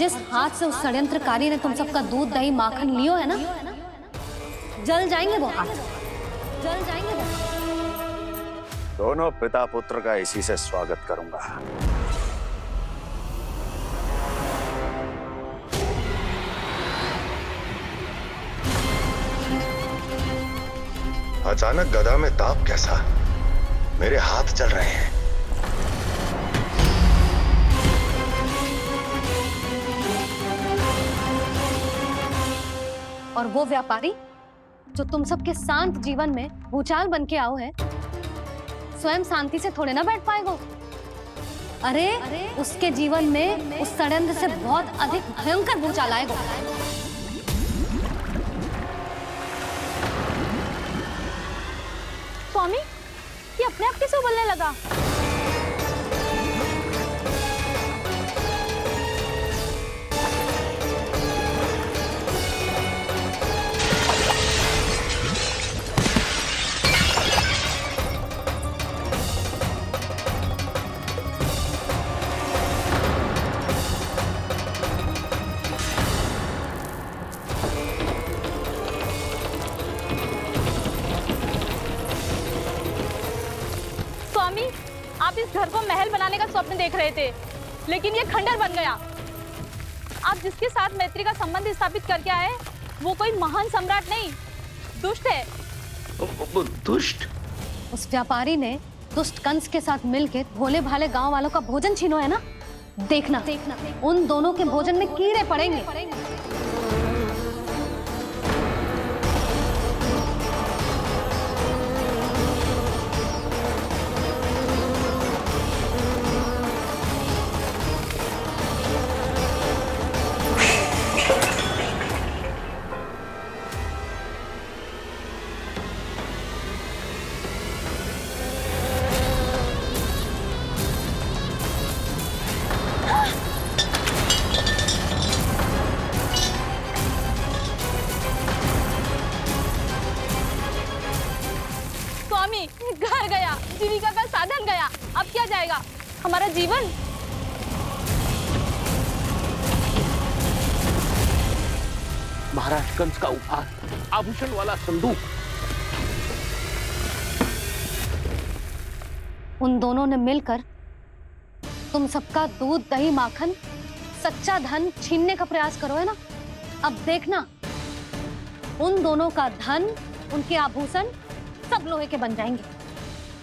जिस हाथ से उस षड्यंत्रकारी ने तुम सबका दूध दही माखन लियो है ना, जल जाएंगे वो हाथ, जल जाएंगे वो हाथ। दोनों पिता पुत्र का इसी से स्वागत करूंगा। अचानक गदा में ताप कैसा? मेरे हाथ चल रहे हैं। और वो व्यापारी जो तुम सबके शांत जीवन में भूचाल बन के आओ है, स्वयं शांति से थोड़े ना बैठ पाएगा। अरे उसके जीवन में उस षड्यंत्र से बहुत अधिक भयंकर भूचाल आएगा। स्वामी, ये अपने आप कैसे उबलने लगा? स्वामी, आप इस घर को महल बनाने का स्वप्न देख रहे थे, लेकिन ये खंडर बन गया। आप जिसके साथ मैत्री का संबंध स्थापित करके आए, वो कोई महान सम्राट नहीं, दुष्ट है। दुष्ट? उस व्यापारी ने दुष्ट कंस के साथ मिलकर भोले भाले गांव वालों का भोजन छीनो है ना। देखना उन दोनों के भोजन में कीड़े पड़ेंगे। स्वामी, घर गया, जीविका का साधन गया, अब क्या जाएगा हमारा जीवन? महाराज कंस का उपहार, आभूषण वाला संदूक। उन दोनों ने मिलकर तुम सबका दूध दही माखन सच्चा धन छीनने का प्रयास करो है ना। अब देखना उन दोनों का धन, उनके आभूषण सब लोहे के बन जाएंगे,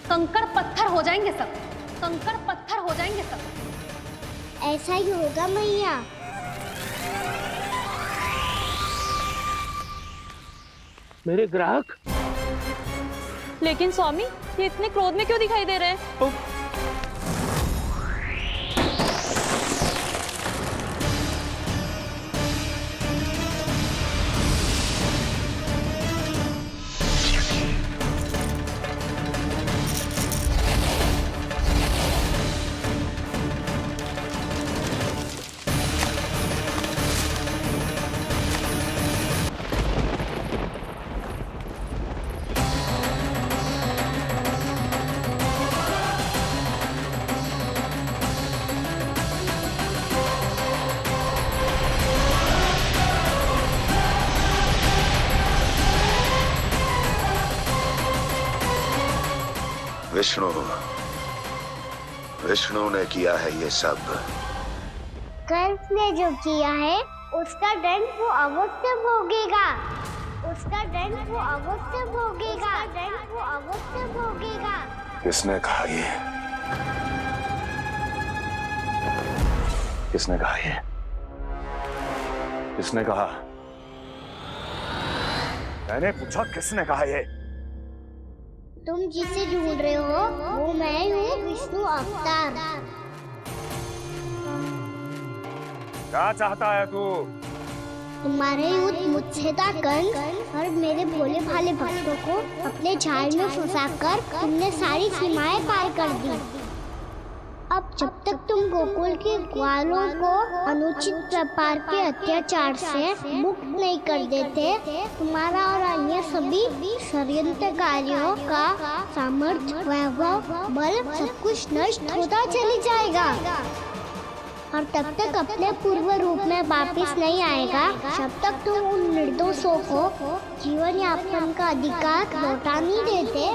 कंकड़ पत्थर हो जाएंगे सब, कंकड़ पत्थर हो जाएंगे सब। ऐसा ही होगा मैया। मेरे ग्राहक। लेकिन स्वामी, ये इतने क्रोध में क्यों दिखाई दे रहे हैं? विष्णु ने किया है ये सब। कंस ने जो किया है उसका दंड वो अवश्य भोगेगा, उसका दंड वो अवश्य भोगेगा, दंड वो अवश्य भोगेगा। किसने कहा ये? किसने कहा ये? किसने कहा? मैंने पूछा किसने कहा ये? तुम जिसे ढूंढ रहे हो वो मैं हूँ, विष्णु अवतार। क्या चाहता है तू? तुम्हारे युद्ध मुझसे था कंस, और मेरे भोले भाले भक्तों को अपने जाल में फंसाकर तुमने सारी सीमाएं पार कर दी। अब जब तक तुम गोकुल के ग्वालों को अनुचित प्रकार के अत्याचार से मुक्त नहीं कर देते, तुम्हारा और अन्य सभी षड्यंत्रकारियों का सामर्थ्य, वैभव, बल सब कुछ नष्ट होता चली जाएगा। और तब तक अपने पूर्व रूप में वापस नहीं आएगा जब तक तुम उन निर्दोषों को जीवन यापन का अधिकार लौटा नहीं देते।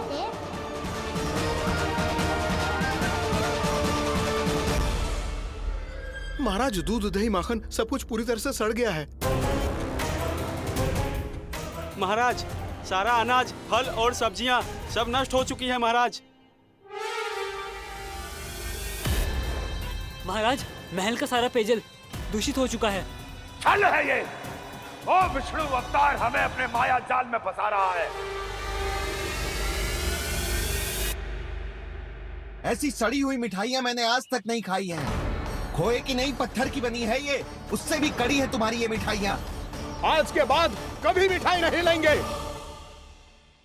महाराज, दूध दही माखन सब कुछ पूरी तरह से सड़ गया है। महाराज, सारा अनाज, फल और सब्जियां सब नष्ट हो चुकी है महाराज। महाराज, महल का सारा पेयजल दूषित हो चुका है। छल है ये। ओ विष्णु अवतार हमें अपने माया जाल में फंसा रहा है। ऐसी सड़ी हुई मिठाइयां मैंने आज तक नहीं खाई हैं। खोए की नहीं, पत्थर की बनी है ये, उससे भी कड़ी है तुम्हारी ये मिठाइयां। आज के बाद कभी मिठाई नहीं लेंगे।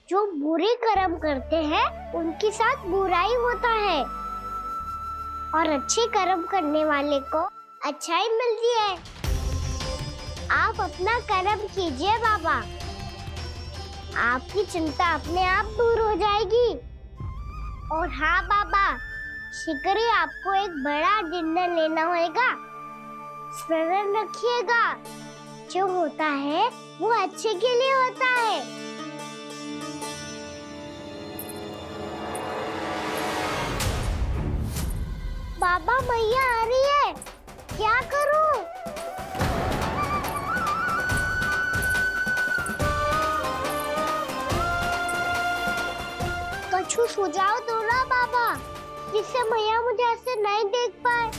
जो बुरे कर्म करते हैं उनके साथ बुराई होता है और अच्छे कर्म करने वाले को अच्छाई मिलती है। आप अपना कर्म कीजिए बाबा, आपकी चिंता अपने आप दूर हो जाएगी। और हाँ बाबा, शीघ्र ही आपको एक बड़ा डिनर लेना होगा। स्मरण रखिएगा, जो होता है वो अच्छे के लिए होता है। बाबा, मैया आ रही है, क्या करूं? कछु सुझाव दो ना बाबा, जिससे मैया मुझे ऐसे नहीं देख पाए।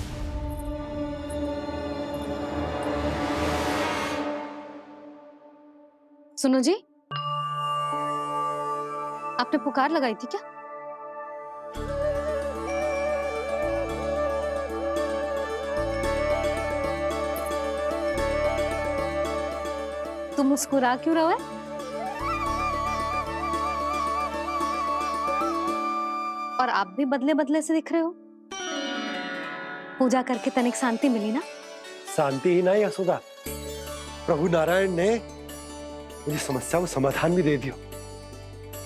सुनो जी, आपने पुकार लगाई थी क्या? तुम मुस्कुरा क्यों रहे हो? और आप भी बदले बदले से दिख रहे हो। पूजा करके तनिक शांति मिली ना? शांति ही नहीं यशोदा, प्रभु नारायण ने मुझे समस्या को समाधान भी दे दिया।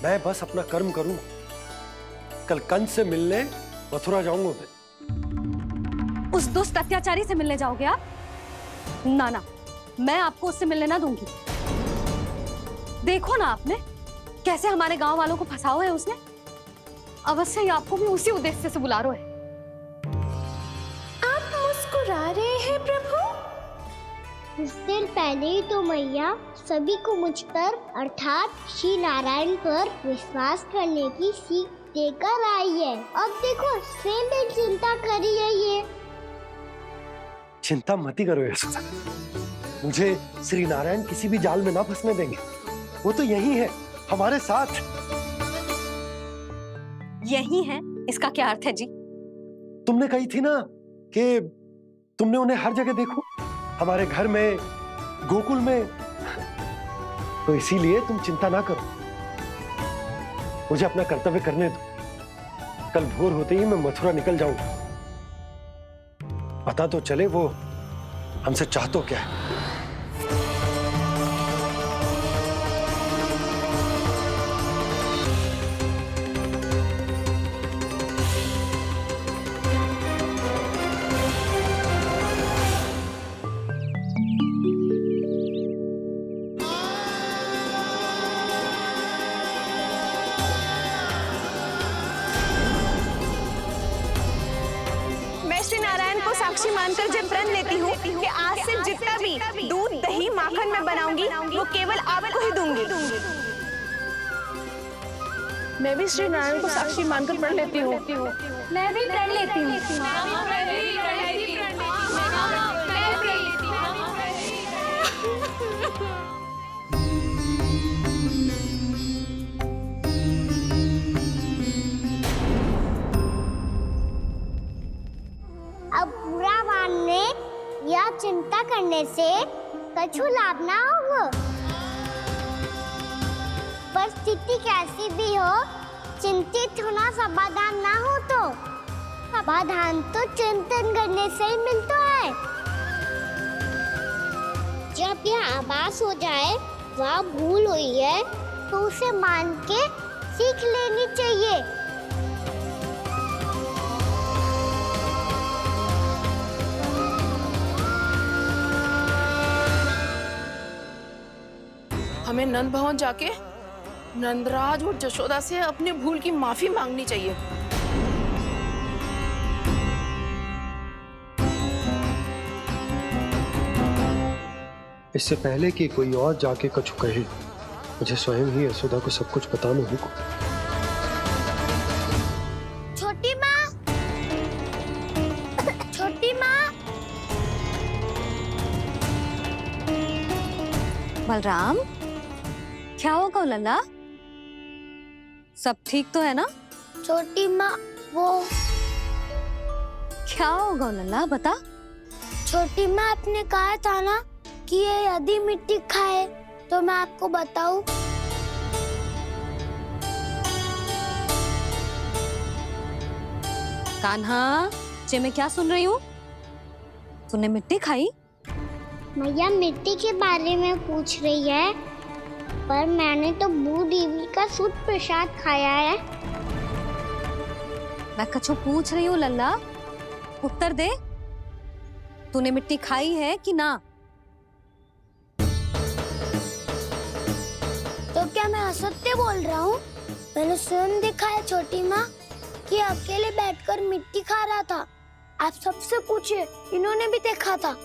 मैं बस अपना कर्म करूंगा। कल कंस से मिलने मथुरा जाऊंगा मैं। उस दुष्ट अत्याचारी से मिलने जाओगे आप? ना ना, मैं आपको उससे मिलने ना दूंगी। देखो ना आपने कैसे हमारे गांव वालों को फंसाओ है उसने। अवश्य ही आपको भी उसी उद्देश्य से बुला रहा है। आप मुस्कुरा रहे हैं प्रभु? कुछ देर पहले ही तो मैया सभी को मुझ पर अर्थात श्री नारायण पर विश्वास करने की सीख देकर आई है। अब देखो स्वयं भी चिंता करी है ये। चिंता मत करो यशोदा, मुझे श्री नारायण किसी भी जाल में ना फंसने देंगे। वो तो यही है हमारे साथ। यही है, इसका क्या अर्थ है जी? तुमने कही थी ना कि तुमने उन्हें हर जगह देखो, हमारे घर में, गोकुल में। तो इसीलिए तुम चिंता ना करो, मुझे अपना कर्तव्य करने दो। कल भोर होते ही मैं मथुरा निकल जाऊंगा। पता तो चले वो हमसे चाहतो क्या है। साक्षी मानकर जब प्रण लेती हूँ कि आज से जितना भी दूध दही माखन मैं बनाऊंगी वो केवल आपको ही दूंगी। मैं भी श्री नारायण को साक्षी मानकर प्रण लेती हूँ। मैं भी प्रण लेती हूँ। अब बुरा मानने या चिंता करने से कछु लाभ ना होगा। परिस्थिति कैसी भी हो, चिंतित होना समाधान ना हो तो समाधान तो चिंतन करने से ही मिलता है। जब यह आभास हो जाए वह भूल हुई है तो उसे मान के सीख लेनी चाहिए। हमें नंद भवन जाके नंदराज और जशोदा से अपनी भूल की माफी मांगनी चाहिए। इससे पहले कि कोई और जाके कछु कहे, मुझे स्वयं ही यशोदा को सब कुछ बताना होगा। छोटी माँ, छोटी माँ। बलराम, क्या होगा लल्ला? सब ठीक तो है ना? छोटी माँ, वो क्या होगा लल्ला, बता। छोटी माँ, आपने कहा था ना कि ये यदि मिट्टी खाए तो मैं आपको बताऊं। कान्हा, जे मैं क्या सुन रही हूँ? तूने मिट्टी खाई? मैया मिट्टी के बारे में पूछ रही है, पर मैंने तो भू देवी का शुद्ध प्रसाद खाया है। मैं कछु पूछ रही हूँ लल्ला, उत्तर दे। तूने मिट्टी खाई है कि ना? तो क्या मैं असत्य बोल रहा हूँ? मैंने स्वयं देखा है छोटी माँ कि अकेले बैठकर मिट्टी खा रहा था। आप सबसे पूछिए, इन्होंने भी देखा था।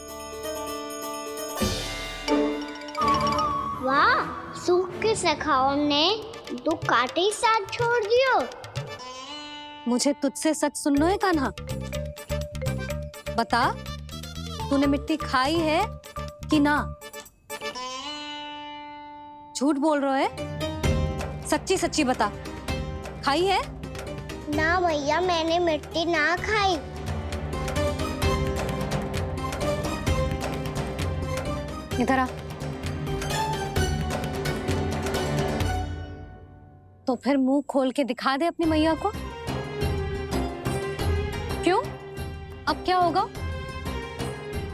वाह, सूख के सखाओ ने 2 कांटे ही साथ छोड़ दियो। मुझे तुझसे सच सुनना है कान्हा। बता, तूने मिट्टी खाई है कि ना? झूठ बोल रहा है, सच्ची सच्ची बता, खाई है? ना भैया, मैंने मिट्टी ना खाई। इधर आ। तो फिर मुंह खोल के दिखा दे अपनी मैया को। क्यों? अब क्या होगा?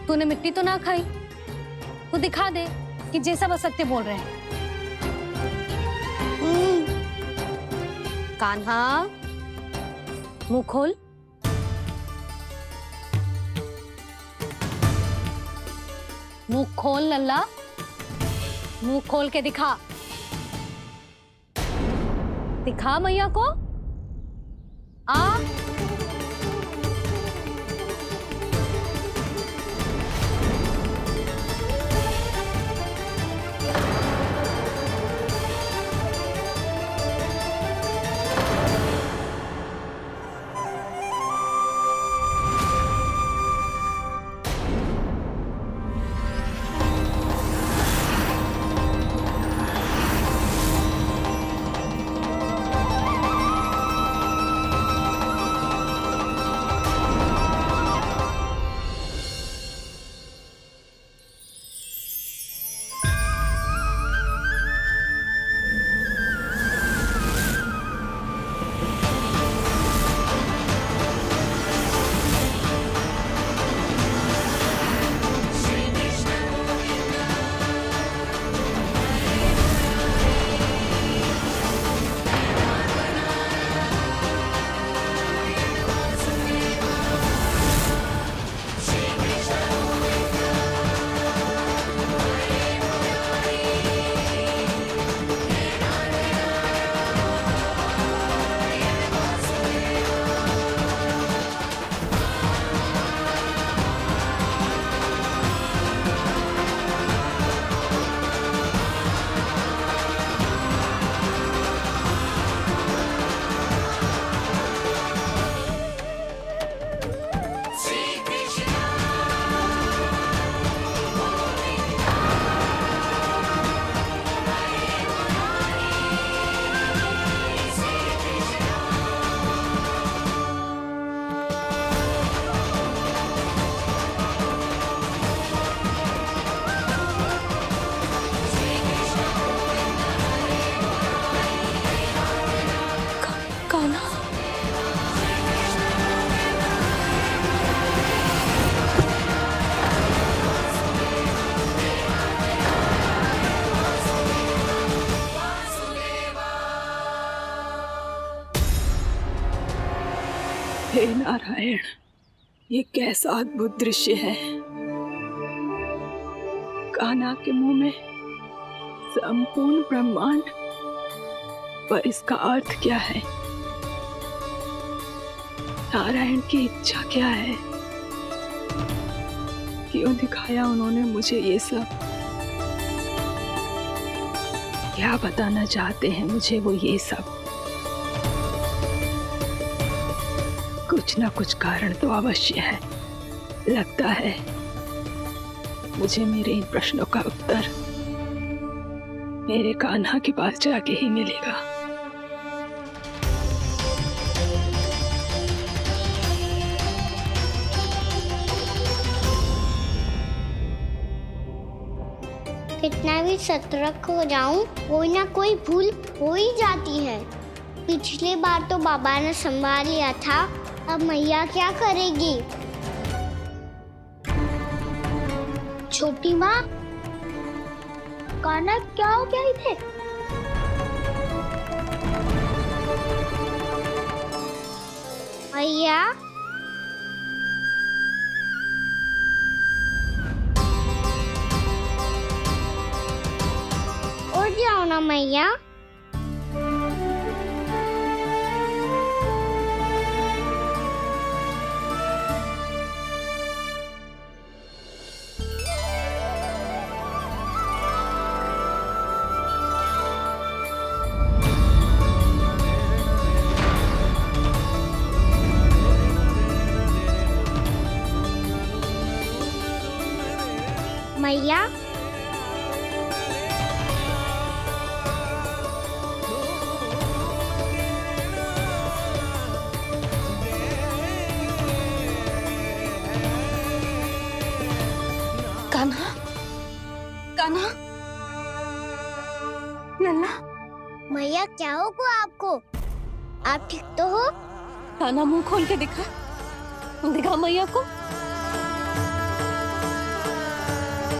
तूने मिट्टी तो ना खाई, तो दिखा दे कि जे सब असत्य बोल रहे हैं। कान्हा, मुंह खोल। मुंह खोल लल्ला, मुंह खोल के दिखा। दिखा मैया को। आ हे नारायण, ये कैसा अद्भुत दृश्य है। कान्हा के मुंह में संपूर्ण ब्रह्मांड, पर इसका अर्थ क्या है? नारायण की इच्छा क्या है? क्यों दिखाया उन्होंने मुझे ये सब? क्या बताना चाहते हैं मुझे वो ये सब? कुछ ना कुछ कारण तो अवश्य है। लगता है मुझे मेरे इन प्रश्नों का उत्तर मेरे कान्हा के पास जाके ही मिलेगा। कितना भी सतर्क हो जाऊं, कोई ना कोई भूल हो ही जाती है। पिछली बार तो बाबा ने संभाल लिया था, अब मैया क्या करेगी? छोटी माँ, कान्हा क्या हो गया इधर? मैया, उठ जाओ ना मैया। मैया, कान्हा, कान्हा, नन्ना, मैया क्या होगा आपको? आप ठीक तो हो? कान्हा मुंह खोल के दिखा, दिखा मैया को।